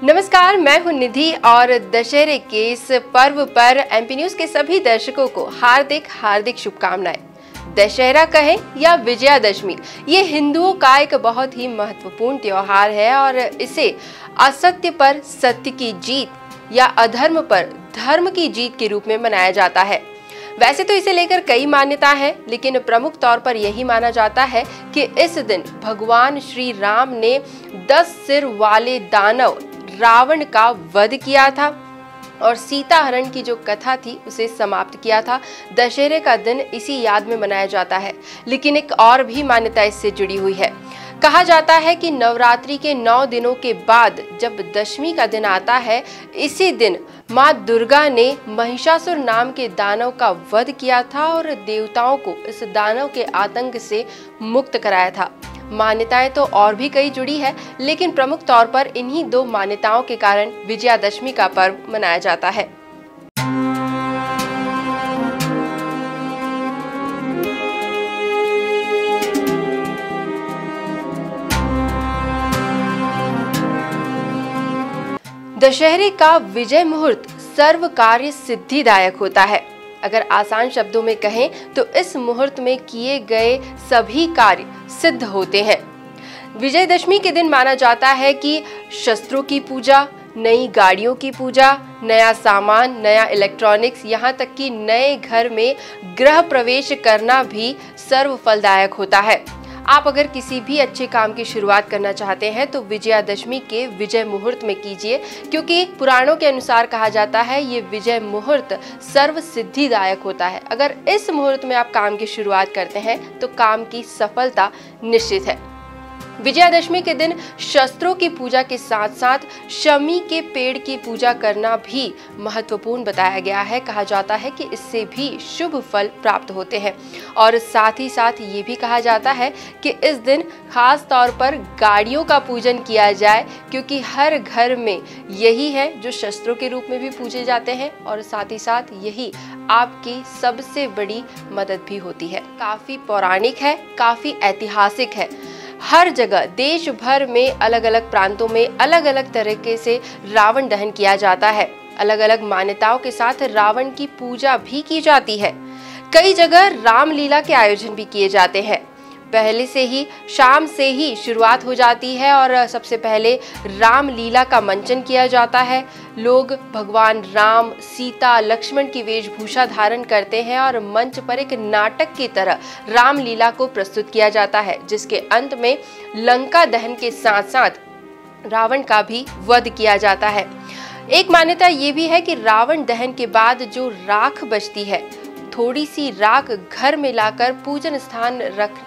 नमस्कार, मैं हूं निधि और दशहरे के इस पर्व पर एमपी न्यूज के सभी दर्शकों को हार्दिक शुभकामनाएं। दशहरा कहें या विजयादशमी, ये हिंदुओं का एक बहुत ही महत्वपूर्ण त्योहार है और इसे असत्य पर सत्य की जीत या अधर्म पर धर्म की जीत के रूप में मनाया जाता है। वैसे तो इसे लेकर कई मान्यता है, लेकिन प्रमुख तौर पर यही माना जाता है कि इस दिन भगवान श्री राम ने 10 सिर वाले दानव रावण का वध किया था और सीता हरण की जो कथा थी उसे समाप्त किया था। दशहरे का दिन इसी याद में मनाया जाता है, लेकिन एक और भी मान्यता इससे जुड़ी हुई है। कहा जाता है कि नवरात्रि के 9 दिनों के बाद जब दशमी का दिन आता है, इसी दिन माँ दुर्गा ने महिषासुर नाम के दानव का वध किया था और देवताओं को इस दानव के आतंक से मुक्त कराया था। मान्यताएं तो और भी कई जुड़ी है, लेकिन प्रमुख तौर पर इन्हीं 2 मान्यताओं के कारण विजयादशमी का पर्व मनाया जाता है। दशहरे का विजय मुहूर्त सर्व कार्य सिद्धिदायक होता है। अगर आसान शब्दों में कहें तो इस मुहूर्त में किए गए सभी कार्य सिद्ध होते हैं। विजयदशमी के दिन माना जाता है कि शस्त्रों की पूजा, नई गाड़ियों की पूजा, नया सामान, नया इलेक्ट्रॉनिक्स, यहाँ तक कि नए घर में गृह प्रवेश करना भी सर्व फलदायक होता है। आप अगर किसी भी अच्छे काम की शुरुआत करना चाहते हैं तो विजयादशमी के विजय मुहूर्त में कीजिए, क्योंकि पुराणों के अनुसार कहा जाता है ये विजय मुहूर्त सर्व सिद्धिदायक होता है। अगर इस मुहूर्त में आप काम की शुरुआत करते हैं तो काम की सफलता निश्चित है। विजयादशमी के दिन शस्त्रों की पूजा के साथ साथ शमी के पेड़ की पूजा करना भी महत्वपूर्ण बताया गया है। कहा जाता है कि इससे भी शुभ फल प्राप्त होते हैं और साथ ही साथ ये भी कहा जाता है कि इस दिन खास तौर पर गाड़ियों का पूजन किया जाए, क्योंकि हर घर में यही है जो शस्त्रों के रूप में भी पूजे जाते हैं और साथ ही साथ यही आपकी सबसे बड़ी मदद भी होती है। काफी पौराणिक है, काफी ऐतिहासिक है। हर जगह देश भर में अलग अलग प्रांतों में अलग अलग तरीके से रावण दहन किया जाता है। अलग अलग मान्यताओं के साथ रावण की पूजा भी की जाती है। कई जगह रामलीला के आयोजन भी किए जाते हैं। पहले से ही शाम से ही शुरुआत हो जाती है और सबसे पहले रामलीला का मंचन किया जाता है। लोग भगवान राम, सीता, लक्ष्मण की वेशभूषा धारण करते हैं और मंच पर एक नाटक की तरह रामलीला को प्रस्तुत किया जाता है, जिसके अंत में लंका दहन के साथ साथ रावण का भी वध किया जाता है। एक मान्यता ये भी है कि रावण दहन के बाद जो राख बचती है, थोड़ी सी राख घर में लाकर पूजन स्थान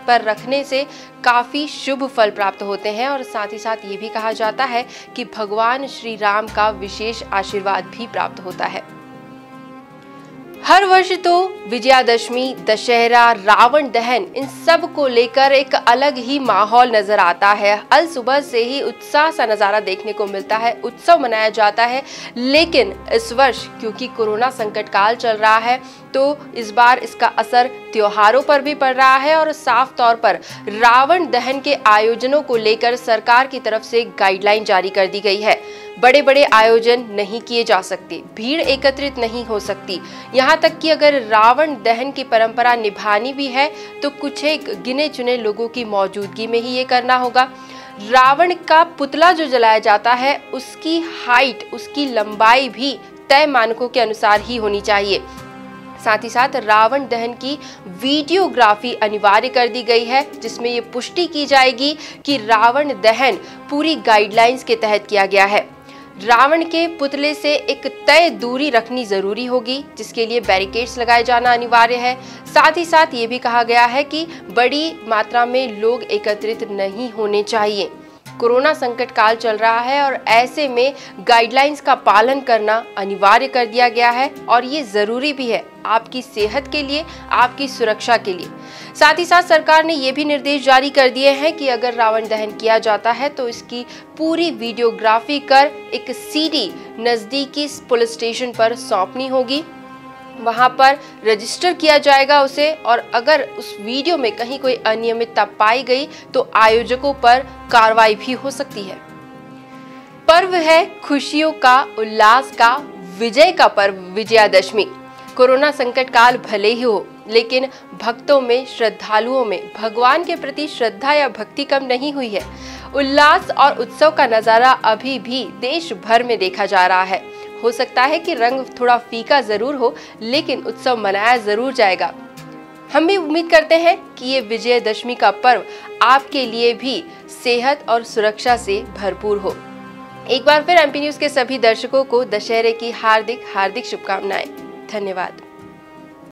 पर रखने से काफी शुभ फल प्राप्त होते हैं और साथ ही साथ ये भी कहा जाता है कि भगवान श्री राम का विशेष आशीर्वाद भी प्राप्त होता है। हर वर्ष तो विजयादशमी, दशहरा, रावण दहन, इन सब को लेकर एक अलग ही माहौल नजर आता है। अल सुबह से ही उत्साह सा नजारा देखने को मिलता है, उत्सव मनाया जाता है। लेकिन इस वर्ष क्योंकि कोरोना संकट काल चल रहा है तो इस बार इसका असर त्योहारों पर भी पड़ रहा है और साफ तौर पर रावण दहन के आयोजनों को लेकर सरकार की तरफ से गाइडलाइन जारी कर दी गई है। बड़े बड़े आयोजन नहीं किए जा सकते, भीड़ एकत्रित नहीं हो सकती। यहाँ तक कि अगर रावण दहन की परंपरा निभानी भी है तो कुछ एक गिने चुने लोगों की मौजूदगी में ही ये करना होगा। रावण का पुतला जो जलाया जाता है उसकी हाइट, उसकी लंबाई भी तय मानकों के अनुसार ही होनी चाहिए। साथ ही साथ रावण दहन की वीडियोग्राफी अनिवार्य कर दी गई है, जिसमें ये पुष्टि की जाएगी कि रावण दहन पूरी गाइडलाइंस के तहत किया गया है। रावण के पुतले से एक तय दूरी रखनी जरूरी होगी, जिसके लिए बैरिकेड्स लगाए जाना अनिवार्य है। साथ ही साथ ये भी कहा गया है कि बड़ी मात्रा में लोग एकत्रित नहीं होने चाहिए। कोरोना संकट काल चल रहा है और ऐसे में गाइडलाइंस का पालन करना अनिवार्य कर दिया गया है और ये जरूरी भी है आपकी सेहत के लिए, आपकी सुरक्षा के लिए। साथ ही साथ सरकार ने ये भी निर्देश जारी कर दिए हैं कि अगर रावण दहन किया जाता है तो इसकी पूरी वीडियोग्राफी कर एक सीडी नजदीकी पुलिस स्टेशन पर सौंपनी होगी। वहां पर रजिस्टर किया जाएगा उसे, और अगर उस वीडियो में कहीं कोई अनियमितता पाई गई तो आयोजकों पर कार्रवाई भी हो सकती है। पर्व है खुशियों का, उल्लास का, विजय का पर्व विजयादशमी। कोरोना संकट काल भले ही हो, लेकिन भक्तों में, श्रद्धालुओं में भगवान के प्रति श्रद्धा या भक्ति कम नहीं हुई है। उल्लास और उत्सव का नजारा अभी भी देश भर में देखा जा रहा है। हो सकता है कि रंग थोड़ा फीका जरूर हो, लेकिन उत्सव मनाया जरूर जाएगा। हम भी उम्मीद करते हैं कि ये विजयदशमी का पर्व आपके लिए भी सेहत और सुरक्षा से भरपूर हो। एक बार फिर एमपी न्यूज के सभी दर्शकों को दशहरे की हार्दिक हार्दिक शुभकामनाएं। धन्यवाद।